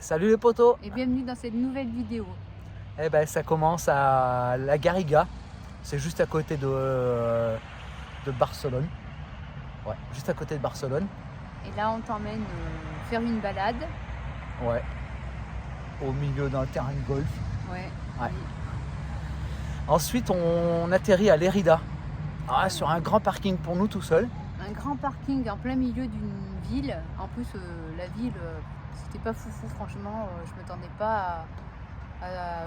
Salut les potos. Et bienvenue dans cette nouvelle vidéo. Eh ben ça commence à la Garriga, c'est juste à côté de Barcelone. Ouais, juste à côté de Barcelone. Et là on t'emmène faire une balade. Ouais. Au milieu d'un terrain de golf. Ouais. Ouais. Ensuite on atterrit à Lérida. Ah, sur un grand parking pour nous tout seuls. Un grand parking en plein milieu d'une ville. En plus la ville, c'était pas foufou franchement. Je m'attendais pas à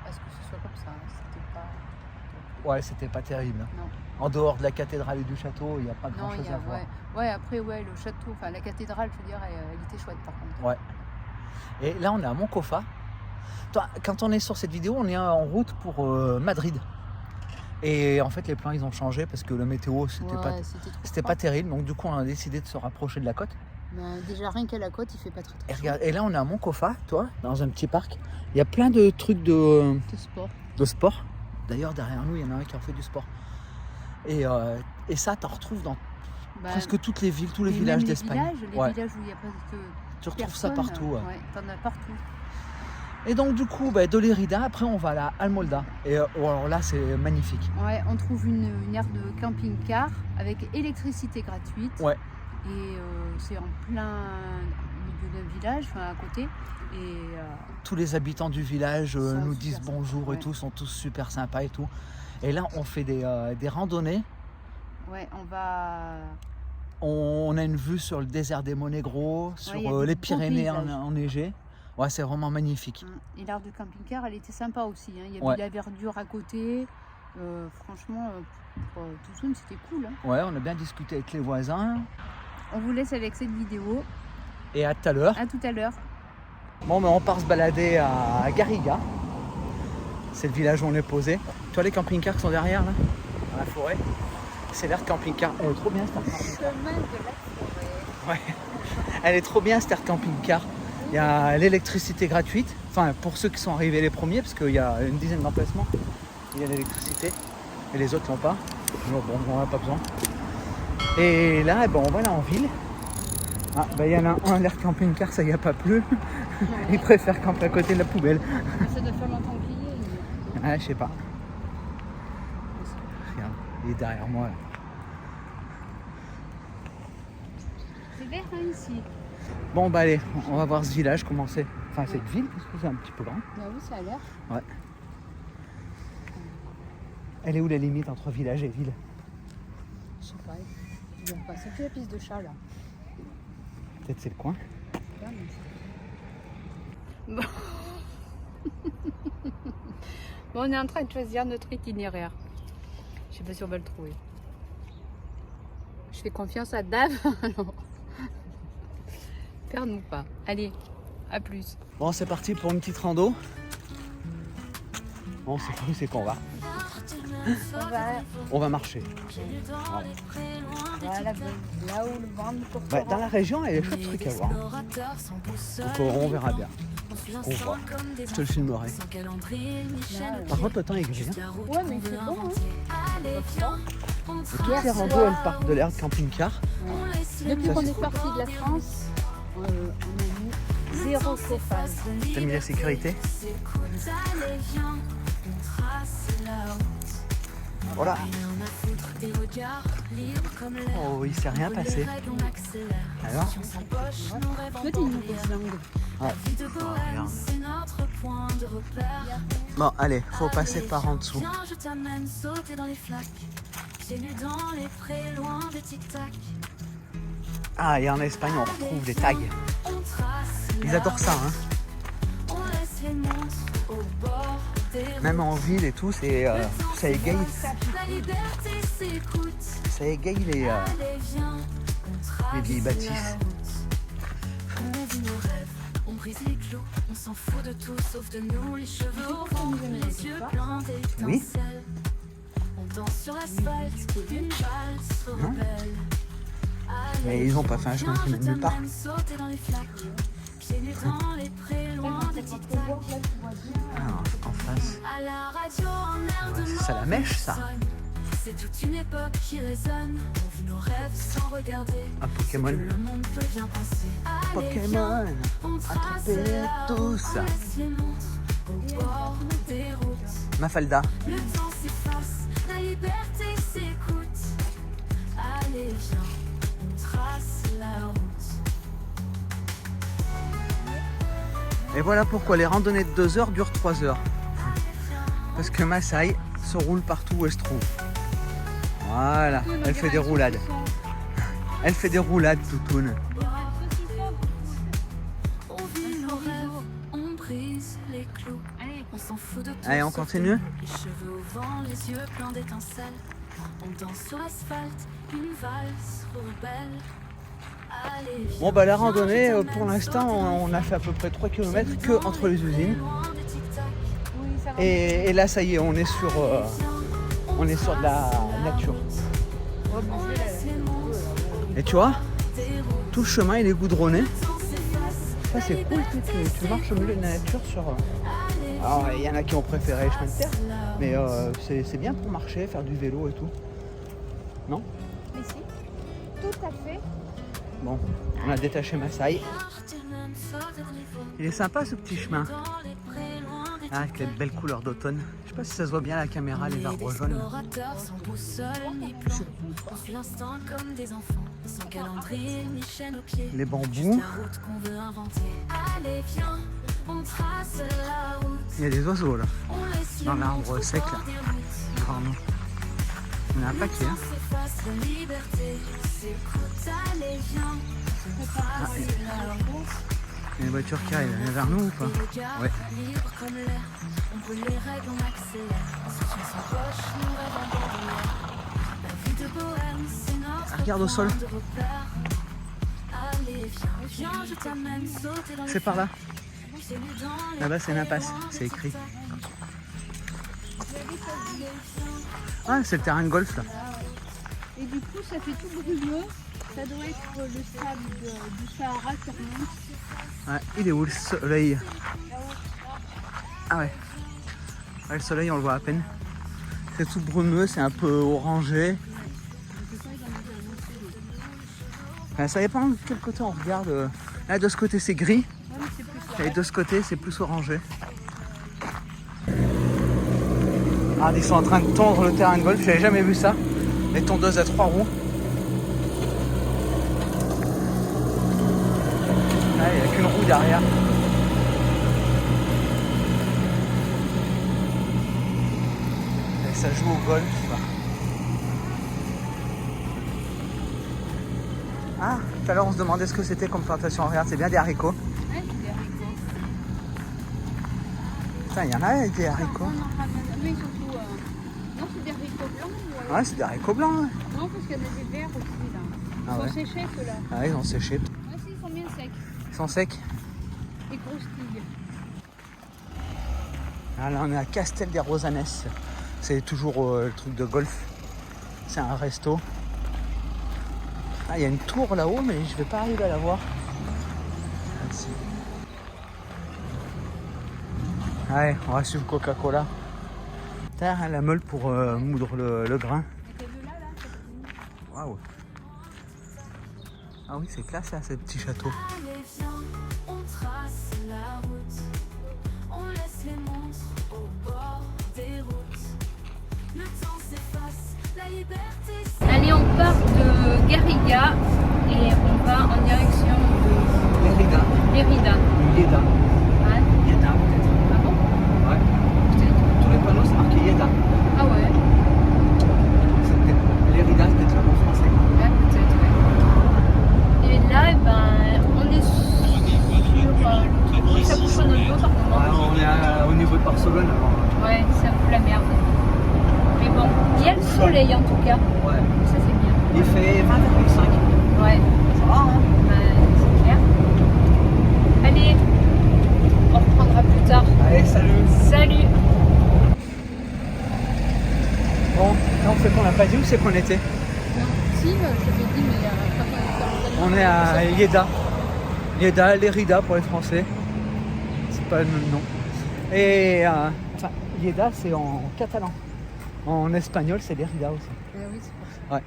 ce que ce soit comme ça. C'était pas... Ouais, c'était pas terrible. Non. En dehors de la cathédrale et du château, il n'y a pas grand chose à voir. Ouais, après le château, enfin la cathédrale, je veux dire, elle était chouette par contre. Ouais. Et là on est à Moncofa. Quand on est sur cette vidéo, on est en route pour Madrid. Et en fait les plans ils ont changé parce que la météo c'était pas terrible. Donc du coup on a décidé de se rapprocher de la côte. Déjà rien qu'à la côte il fait pas très Et, chaud. regarde, et là on est à Moncofa, toi, dans un petit parc. Il y a plein de trucs de sport. D'ailleurs derrière nous il y en a un qui en fait du sport. Et ça t'en retrouves dans presque toutes les villes, tous les villages d'Espagne. Les villages où il y a presque tu retrouves ça partout. Ouais, t'en as partout. Et donc du coup, de Lérida, après on va à la Almolda. Et alors là c'est magnifique. Ouais, on trouve une aire de camping-car avec électricité gratuite. Ouais. Et c'est en plein milieu d'un village, enfin à côté. Et tous les habitants du village nous disent super bonjour sympa, et tout, sont tous super sympas et tout. Et là on fait des randonnées. Ouais, on a une vue sur le désert des Monegros, sur les Pyrénées enneigées. Ouais, c'est vraiment magnifique. Et l'art de camping-car, elle était sympa aussi. Hein. Il y avait de la verdure à côté. Franchement, pour tout seul, c'était cool. Hein. Ouais, on a bien discuté avec les voisins. On vous laisse avec cette vidéo. Et à tout à l'heure. À tout à l'heure. Bon, mais on part se balader à Garriga. C'est le village où on est posé. Tu vois les camping-cars qui sont derrière, là, dans la forêt. C'est l'air camping-car. Elle est trop bien, cette air camping-car. Chemin de la forêt. Ouais. Elle est trop bien, cette air camping-car. Il y a l'électricité gratuite, enfin pour ceux qui sont arrivés les premiers, parce qu'il y a une dizaine d'emplacements, il y a l'électricité, et les autres n'ont pas. Bon, on n'a pas besoin. Et là, on va là en ville. Ah, il y en a un, l'air camping-car, ça y a pas plu. Il préfère camper à côté de la poubelle. Ça doit faire longtemps qu'il y est. Ah, je sais pas. Regarde, il est derrière moi là. C'est vert hein, ici. Bon allez, on va voir ce village, comment c'est. Enfin cette ville, parce que c'est un petit peu grand. Bah oui, ça a l'air. Ouais. Elle est où la limite entre village et ville? Je sais pas. Ils vont passer plus la piste de chat là. Peut-être c'est le coin. Bon. Bon, on est en train de choisir notre itinéraire. Je sais pas si on va le trouver. Je fais confiance à Dave. Perds-nous pas. Allez, à plus. Bon, c'est parti pour une petite rando. Bon, c'est pas où c'est qu'on va. On va marcher. Voilà, là où le vent nous Dans la région, il y a des chouettes trucs à voir. Donc on verra bien. On voit. Je te le filmerai. Par contre, le temps est gris. Ouais, mais c'est bon. Hein. Toutes les randos, elles partent de l'air de camping-car. Depuis qu'on est parti de la France, on a mis 0 chauffage. T'as mis la sécurité? Voilà. Oh, il s'est rien passé. Alors? Peut-être une mauvaise langue. Ouais. Bon, allez, faut passer par en dessous. Ah, et en Espagne, on retrouve des tags. Ils adorent ça, hein. Même en ville et tout, c'est ça égaye. Ça égaye les vieilles bâtisses. On brise les clous, on s'en fout de tout sauf de nous, les cheveux au vent, les yeux pleins d'étincelles. On danse sur l'asphalte, une valse rebelle. Mais ils ont pas fait un chemin qui mène nulle part. Ah, en face. Ouais, c'est ça la mèche, ça. C'est toute une époque qui résonne. On vit nos rêves sans regarder. Un Pokémon. Le monde peut bien penser. Allez, Pokémon, viens, on trace attrapez la route. tous. On laisse les montres au bord des routes. Mafalda. Le temps s'efface, la liberté s'écoute. Allez, viens, on trace la route. Et voilà pourquoi les randonnées de 2 heures durent 3 heures. Parce que Maasai se roule partout où elle se trouve. Voilà, elle fait des roulades. Elle fait des roulades, Toutoune. On vit nos rêves, on brise les clous. On s'en fout de tout. Allez, on sauf continue. les cheveux au vent, les yeux pleins d'étincelles. On danse sur l'asphalte, une valse rebelle. Allez, viens, Bon bah la viens, randonnée, je pour t'emmène l'instant, sauter on a fait à peu près 3 km que dans entre les usines. loin des tic-tac. Oui, ça va. Et là, ça y est, on est sur de la nature. On va bouger là. Et tu vois, tout le chemin, il est goudronné. Ça, c'est cool, tu marches au milieu de la nature sur... Alors, il y en a qui ont préféré les chemins de terre, mais c'est bien pour marcher, faire du vélo et tout. Non? Mais si, tout à fait. Bon, on a détaché Maasai. Il est sympa ce petit chemin. Ah, avec les belles couleurs d'automne. Je sais pas si ça se voit bien à la caméra, les arbres jaunes. Explorateurs sans boussole ni plan. On suit l'instant comme des enfants, sans calendrier ni chaîne aux pieds. Les Juste bambous. la route qu'on veut inventer. Allez, viens, on trace la route. Il y a des oiseaux là, On laisse dans les l'arbre montres au sec bord là. des routes. devant nous. Il y en a un Le paquet. Hein. temps s'efface, la liberté s'écoute. Allez, viens, on trace la route. Il y a une voiture qui arrive, elle est vers nous ou pas? Des regards Ouais. libres comme l'air. On brûle les règles, on accélère. Insouciance sans poche, nous rêves en bandoulière. La vie de bohème, c'est notre Ah, regarde au sol. point de repère. Allez, viens, viens, je t'amène sauter dans les C'est par là. pieds nus dans les Là-bas, c'est une impasse, loin c'est des écrit. tic-tac. Ah, c'est le terrain de golf là. Et du coup, ça fait tout brumeux. Ça doit être le sable du Sahara qui remonte. Ouais, il est où le soleil? Ah ouais. Ouais, le soleil, on le voit à peine. C'est tout brumeux, c'est un peu orangé. Ouais, ça dépend de quel côté on regarde. Là, de ce côté, c'est gris. Et de ce côté, c'est plus orangé. Ah, ils sont en train de tondre le terrain de golf. J'avais jamais vu ça. Les tondeuses à 3 roues. Ah, il n'y a qu'une roue derrière. Et ça joue au golf. Ah, tout à l'heure on se demandait ce que c'était comme plantation. Regarde, c'est bien des haricots. Ouais, c'est des haricots. Putain, il y en a avec des haricots. On en ramène. Mais surtout, non, c'est des haricots blancs. Ou alors... Ouais, c'est des haricots blancs. Ouais. Non, parce qu'il y en a des verts aussi là. Ils Ah sont ouais. séchés ceux-là. Ah, ils ont séché. Ah si, ils sont bien secs. Ils sont secs. Et croustillent. Ah, là, on est à Castel des Rosanes. C'est toujours le truc de golf. C'est un resto. Ah, il y a une tour là-haut, mais je vais pas arriver à la voir. Ah, si. Allez, on va suivre Coca-Cola. Putain, la meule pour moudre le grain. Et t'as vu là, Waouh. Ah oui, c'est classe là, ce petit château. Allez, viens, on trace la route. On laisse les monstres au bord des routes. Le temps s'efface, la liberté s'écoute. Allez, on part de Garriga et on va en direction Lérida. de Lérida. Yeda. Ouais. Yeda peut-être. Ah bon? Ouais. Peut-être. Tous les panneaux c'est marqué Yeda. Ah ouais. C'est peut-être Lérida, c'est peut-être le mot français. Ouais, peut-être, ouais. Et là, eh ben, on est sur ça pousse notre dos par Ouais, contre. on est au niveau de Barcelone avant. Ouais, ça fout la merde. Mais bon, il y a le soleil en tout cas. Ouais. Ça c'est bien. Il fait 20,5. Ouais, Ça va, hein? c'est clair. Allez, on reprendra plus tard. Allez, salut. Salut. Bon, là on fait qu'on n'a pas dit où c'est qu'on était. Non, si, je t'ai dit, mais quand On est à Yeda. Yeda, Lérida pour les Français. C'est pas le même nom. Et enfin, Yeda c'est en catalan. En espagnol, c'est Lérida aussi. Oui, c'est pour ça.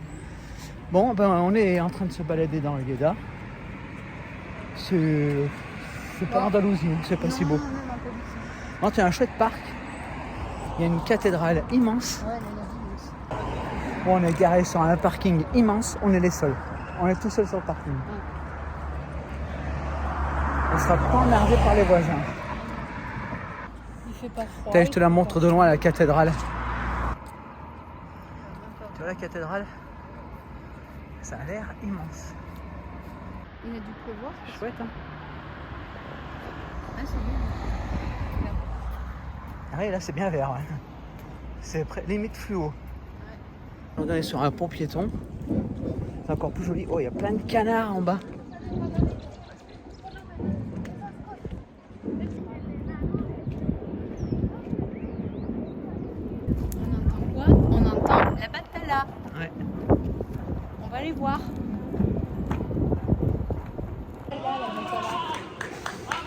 Bon, ben, on est en train de se balader dans le Lleida. C'est pas l'Andalousie, hein, c'est pas si beau. Non, pas du tout. Non, il y a un chouette parc. Il y a une cathédrale immense. Ouais, la ville aussi. Bon, on est garé sur un parking immense. On est les seuls. On est tout seuls sur le parking. On sera pas emmerdé par les voisins. Il fait pas froid. Tiens, je te la montre de loin, la cathédrale. Tu vois la cathédrale? Ça a l'air immense. Il a dû pleuvoir. Chouette, hein? Ah, c'est bien. Ah oui, là c'est bien vert. Ouais. C'est limite fluo. On est sur un pont piéton. C'est encore plus joli. Oh, il y a plein de canards en bas. On entend quoi? On entend la Batala. Ouais. On va aller voir.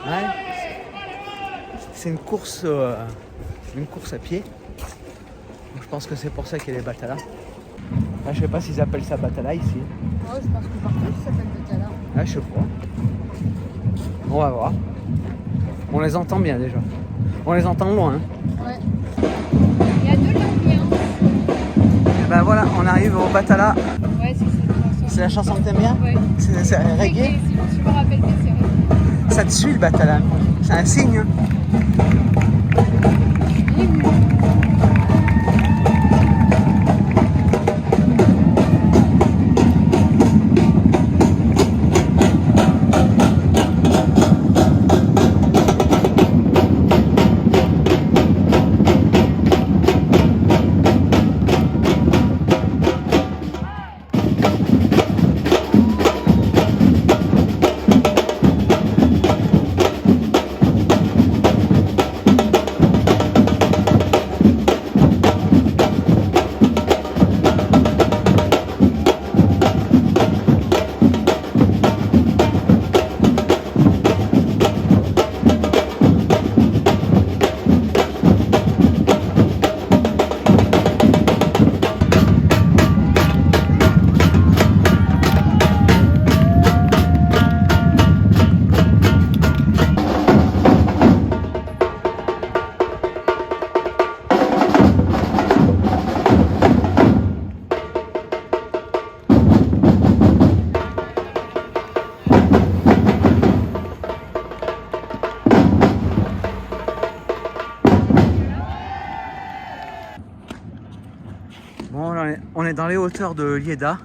Ouais. C'est une course à pied. Donc, je pense que c'est pour ça qu'il y a les Batala. Là, je sais pas s'ils appellent ça Batala ici. Oh, je pense que partout ça s'appelle Batala. Ah, je sais pas. On va voir. On les entend bien déjà. On les entend loin. Hein. Ouais. Il y a de l'ambiance. Et ben voilà, on arrive au Batala. Ouais, c'est cette chanson. C'est la chanson que t'aimes bien? Ouais. C'est reggae? Si je me rappelle bien, c'est reggae. Ça te suit le Batala. C'est un signe. Bon, on est dans les hauteurs de Lleida.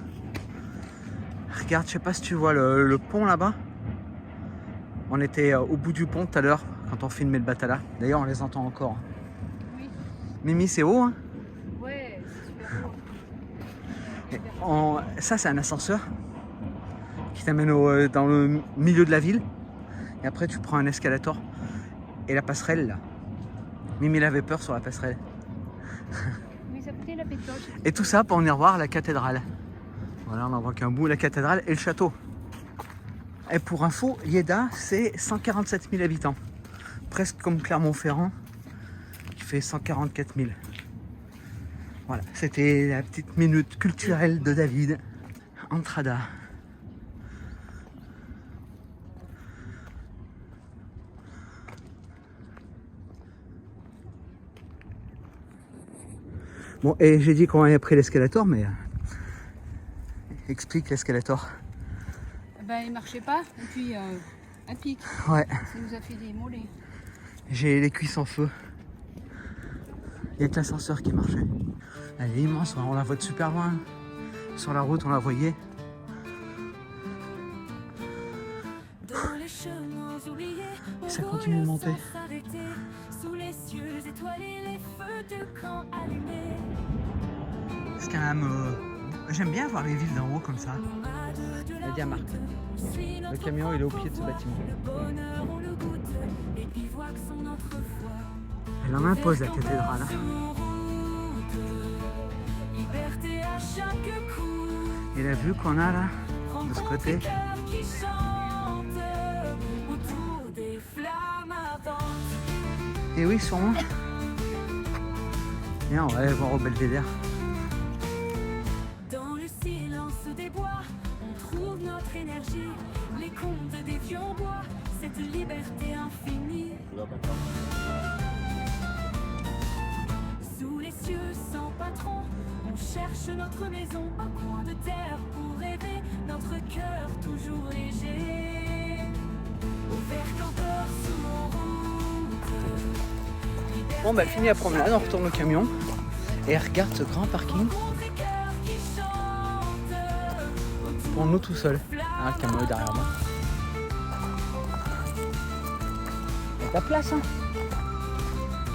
Regarde, je sais pas si tu vois le pont là-bas. On était au bout du pont tout à l'heure quand on filmait le Batala. D'ailleurs, on les entend encore. Oui. Mimi, c'est haut, hein? Ouais, c'est super beau. Ça, c'est un ascenseur qui t'amène dans le milieu de la ville. Et après, tu prends un escalator. Et la passerelle, là. Mimi, elle avait peur sur la passerelle. Oui, ça coûtait la pétoche. Et tout ça pour venir voir la cathédrale. Voilà, on n'en voit qu'un bout, la cathédrale et le château. Et pour info, Lleida, c'est 147 000 habitants. Presque comme Clermont-Ferrand, qui fait 144 000. Voilà, c'était la petite minute culturelle de David. Entrada. Bon, et j'ai dit qu'on avait pris l'escalator, mais explique l'escalator. Ben, il marchait pas, et puis un pic. Ouais. Ça nous a fait des mollets. J'ai les cuisses en feu. Il y a que l'ascenseur qui marchait. Elle est immense, on la voit de super loin. Sur la route, on la voyait. Dans les chemins oubliés, Ça continue de monter. sous les cieux étoilés, les feux de camp allumés. C'est quand même... J'aime bien voir les villes d'en haut comme ça. La Diamarque. Le camion, il est au pied de ce bâtiment. Elle en impose la cathédrale. Et la vue qu'on a là, de ce côté. Et oui, sûrement. Il Viens, on va aller voir au Belvédère. Dans le silence des bois, on trouve notre énergie. Les contes des vieux bois, cette liberté infinie. Sous les cieux sans patron, on cherche notre maison. Un coin de terre pour rêver, notre cœur toujours léger. Au vert campeur sous route. Bon bah fini la promenade, on retourne au camion et regarde ce grand parking pour nous tout seuls. Ah, le camion est derrière moi. Il y a de la place hein.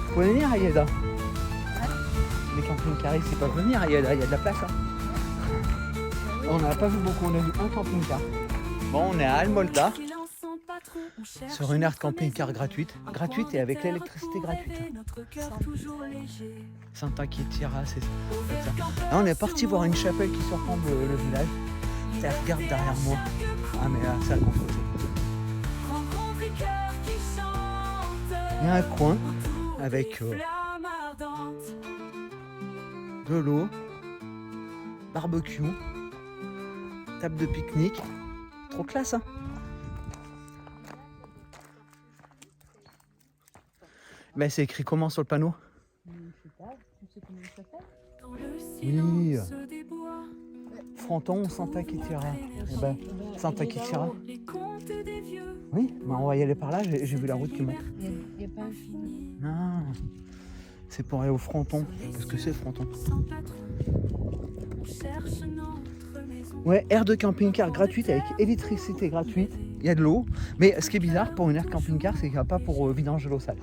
Vous pouvez venir à Yeda. Les camping-cars ici peuvent venir à Yeda, il y a de la place hein. On n'a pas vu beaucoup, on a vu un camping-car. Bon, on est à Almolda. Sur une aire de camping-car gratuite et avec l'électricité gratuite. Santa Kitira, c'est ça. Là, on est parti voir une chapelle qui surplombe le village. Elle regarde derrière moi. Ah mais là, c'est à contre-côté. Il y a un coin avec de l'eau, barbecue, table de pique-nique. Trop classe hein. Ben, c'est écrit comment sur le panneau? Je sais pas, tu sais comment il s'appelle? Oui. Fronton ou Santa Kitira? Eh ben, Santa Kitira. Oui, ben on va y aller par là, j'ai vu la route qui monte. Il n'y a pas un fini. Non, c'est pour aller au Fronton. Qu'est-ce que c'est Fronton? Ouais, aire de camping-car gratuite avec électricité gratuite. Il y a de l'eau. Mais ce qui est bizarre pour une aire camping-car, c'est qu'il n'y a pas pour vidange de l'eau sale.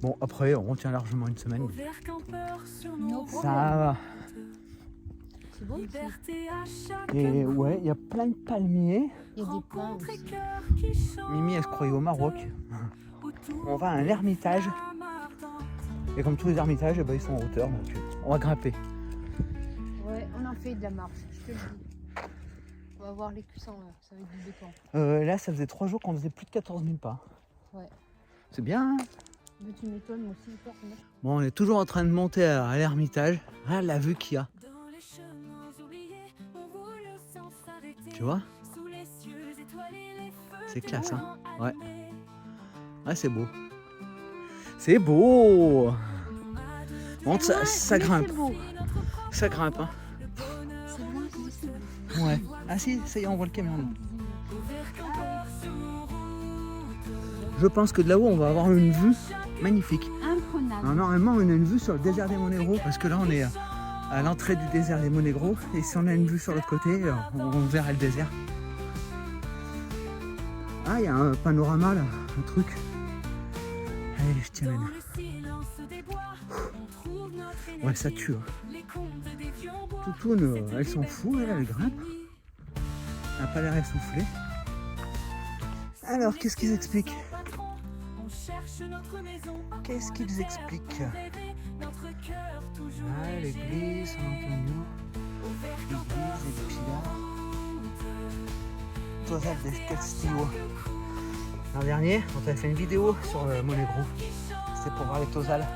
Bon, après, on tient largement une semaine. Ça va. C'est beau ici. Et ouais, il y a plein de palmiers. Il y a des pins aussi. Mimi, elle se croyait au Maroc. On va à un ermitage. Et comme tous les ermitages, eh ben, ils sont en hauteur, donc on va grimper. Ouais, on en fait de la marche, je te le dis. On va voir les cuissons, ça va être du béton. Là, ça faisait 3 jours qu'on faisait plus de 14 000 pas. Ouais. C'est bien, hein? Mais tu m'étonnes, moi aussi, fort. Bon, on est toujours en train de monter à l'ermitage. Ah, la vue qu'il y a. Tu vois? C'est classe, hein? Ouais. Ouais, c'est beau. C'est beau! Bon, ça grimpe. Ça grimpe, hein? C'est loin, c'est beau. Ouais. Ah si, ça y est, on voit le camion. Là. Je pense que de là-haut, on va avoir une vue magnifique. Imprenable. Alors, normalement, on a une vue sur le désert des Monegros, parce que là, on est à l'entrée du désert des Monegros. Et si on a une vue sur l'autre côté, on verra le désert. Ah, il y a un panorama là, un truc. Allez, je t'amène. Ouais, ça tue. Hein. Toutoune, elle s'en fout, elle grimpe. Elle n'a pas l'air essoufflée. Alors, qu'est-ce qu'ils expliquent? Qu'est-ce qu'ils expliquent? Ah, l'église, San Antonio, l'église des Pilar, Tosal del Castillo. L'an dernier, on t'avait fait une vidéo sur le Monegro. C'était pour voir les Tosal.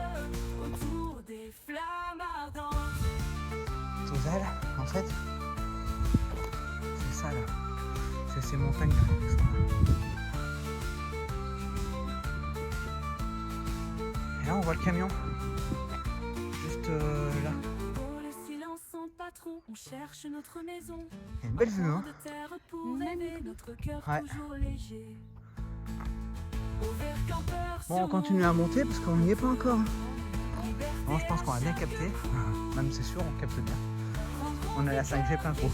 Tosal, en fait, c'est ça là. C'est ces montagnes là. Et là, on voit le camion. Juste là. On cherche notre maison. Il y a une belle vue, hein. Ouais. Bon, on continue à monter parce qu'on n'y est pas encore. Bon, je pense qu'on va bien capter. Même c'est sûr, on capte bien. On a la 5G plein pot.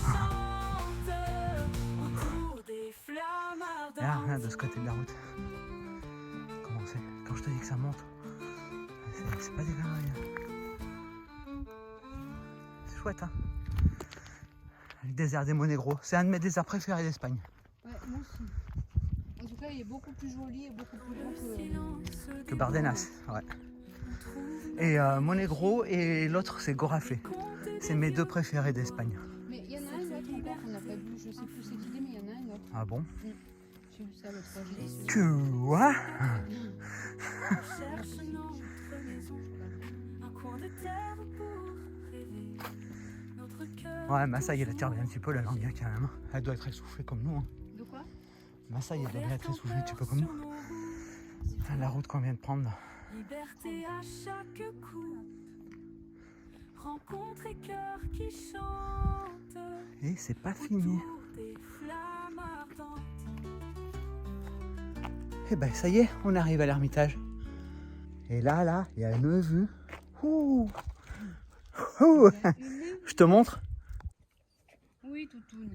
Là, regarde de ce côté de la route. Comment c'est? Quand je te dis que ça monte, c'est pas des conneries. C'est chouette, hein. Le désert des Monegros. C'est un de mes déserts préférés d'Espagne. Ouais, moi aussi. En tout cas, il est beaucoup plus joli et beaucoup plus grand que Bardenas. Ouais. Et Monegro et l'autre c'est Gorafé. C'est mes deux préférés d'Espagne. Mais il y en a un autre encore qu'on n'a pas vu. Je sais plus c'est qui est, mais il y en a un autre. Ah bon? J'ai vu ça l'autre fois. Que quoi? terre pour rêver. Notre cœur. Ouais, Massaï, elle tire bien un petit peu la langue hein, quand même. Elle doit être essoufflée comme nous. Hein. De quoi? Massaï, elle doit bien être essoufflée un petit peu comme nous. Enfin, la route qu'on vient de prendre là. Liberté à chaque coup. Rencontre et cœur qui chante. Et c'est pas fini. Autour des flammes ardentes. Et ben ça y est, on arrive à l'Ermitage. Et là, il y a une vue. Ouh. Ouh. Je te montre. Oui, toutoune.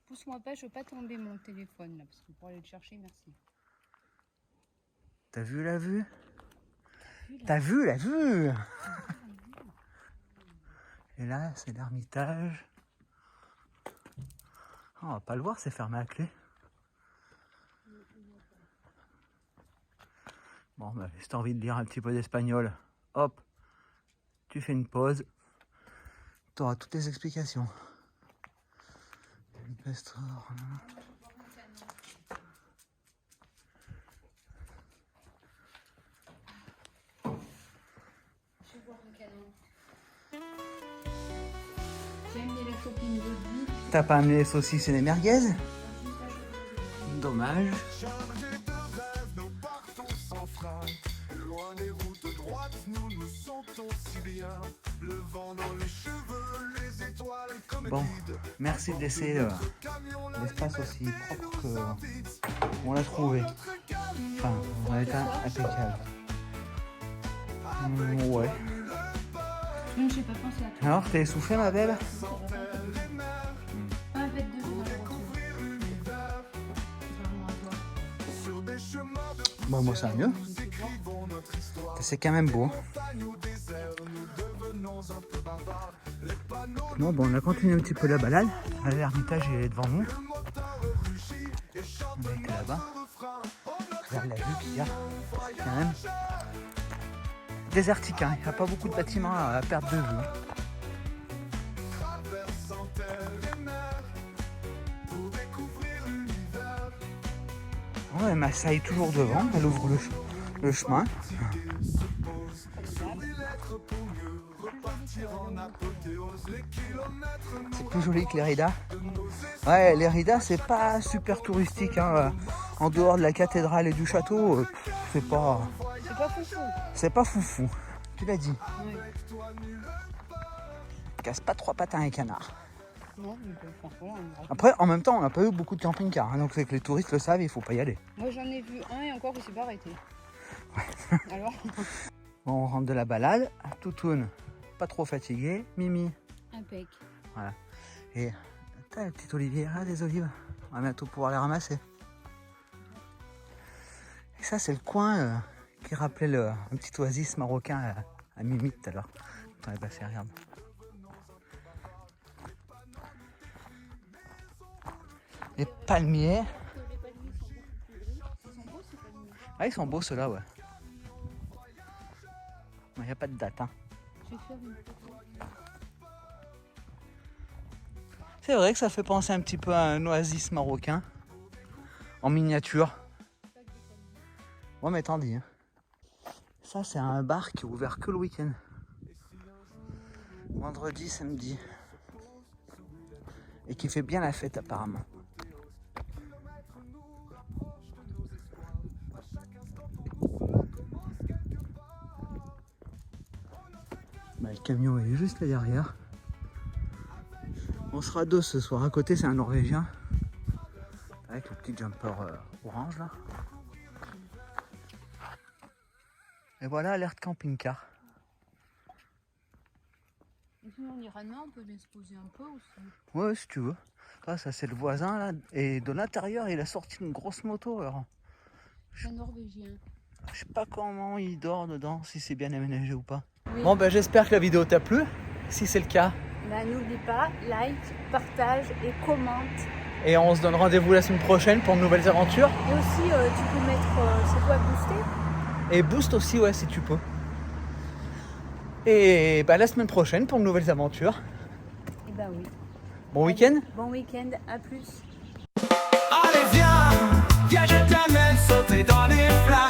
Pousse-moi pas, je veux pas tomber mon téléphone là, parce que pour aller le chercher, merci. T'as vu la vue? T'as vu la vue? Et là, c'est l'Ermitage. Oh, on va pas le voir, c'est fermé à clé. Bon, bah, si t'as envie de lire un petit peu d'espagnol, hop, tu fais une pause. T'auras toutes les explications. J'ai amené la copine de vie. T'as pas amené les saucisses et les merguez? Dommage. Chargés de rêves, nous partons sans frein. Loin des routes droites, nous nous sentons si bien. Le vent dans les cheveux, les étoiles comme Bon, guides. merci de laisser l'espace aussi propre qu'on l'a trouvé. Enfin, en état impeccable. Ouais. Je n'ai pas pensé à toi. Alors, t'es essoufflée, ma belle? Un bête de jour. Bon, moi, ça va mieux. C'est quand même beau. Bon, on a continué un petit peu la balade. L'Ermitage est devant nous. On était là-bas. Regarde la vue qu'il y a. C'est quand même désertique. Hein. Il n'y a pas beaucoup de bâtiments à perte de vue. Ouais, Massaï est toujours devant. Elle ouvre le chemin. C'est plus joli que l'Érida. Ouais, l'Érida, c'est pas super touristique. Hein. En dehors de la cathédrale et du château, c'est pas... C'est pas foufou. C'est pas foufou. Tu l'as dit. Oui. Casse pas trois pattes à un canard. Non, mais franchement, Après, en même temps, on n'a pas eu beaucoup de camping-cars. Hein, donc c'est que les touristes le savent, il faut pas y aller. moi j'en ai vu un et encore il s'est pas arrêté. Alors Bon, on rentre de la balade. Toutoune, pas trop fatigué. Mimi. impec. Voilà. Et t'as la petite olivière là, des olives. On va bientôt pouvoir les ramasser. Et ça, c'est le coin qui rappelait un petit oasis marocain à Mimi tout à l'heure. Quand on est passé, regarde. Les palmiers. Ah, ils sont beaux ceux-là, ouais. Il n'y a pas de date, hein. Je vais faire une photo. C'est vrai que ça fait penser un petit peu à un oasis marocain. En miniature. Ouais, mais t'en dis. Hein. Ça, c'est un bar qui est ouvert que le week-end. Vendredi, samedi. Et qui fait bien la fête, apparemment. Bah, le camion est juste là derrière. On sera deux ce soir. À côté, c'est un Norvégien. Avec le petit jumper orange là. Et voilà l'air de camping-car. Et sinon on ira demain, on peut bien se poser un peu aussi. Ouais, si tu veux. Ah, ça c'est le voisin là. Et de l'intérieur, il a sorti une grosse moto. Alors, C'est un Norvégien. je sais pas comment il dort dedans, si c'est bien aménagé ou pas. Oui. Bon, ben j'espère que la vidéo t'a plu. Si c'est le cas. Bah, n'oublie pas, like, partage et commente. Et on se donne rendez-vous la semaine prochaine pour de nouvelles aventures. Et aussi, tu peux mettre, c'est quoi, booster? Et boost aussi, ouais, si tu peux. Et bah, la semaine prochaine pour de nouvelles aventures. Eh bah oui. Bon week-end. Bon week-end, à plus. Allez, viens, viens, je t'amène sauter dans les flammes.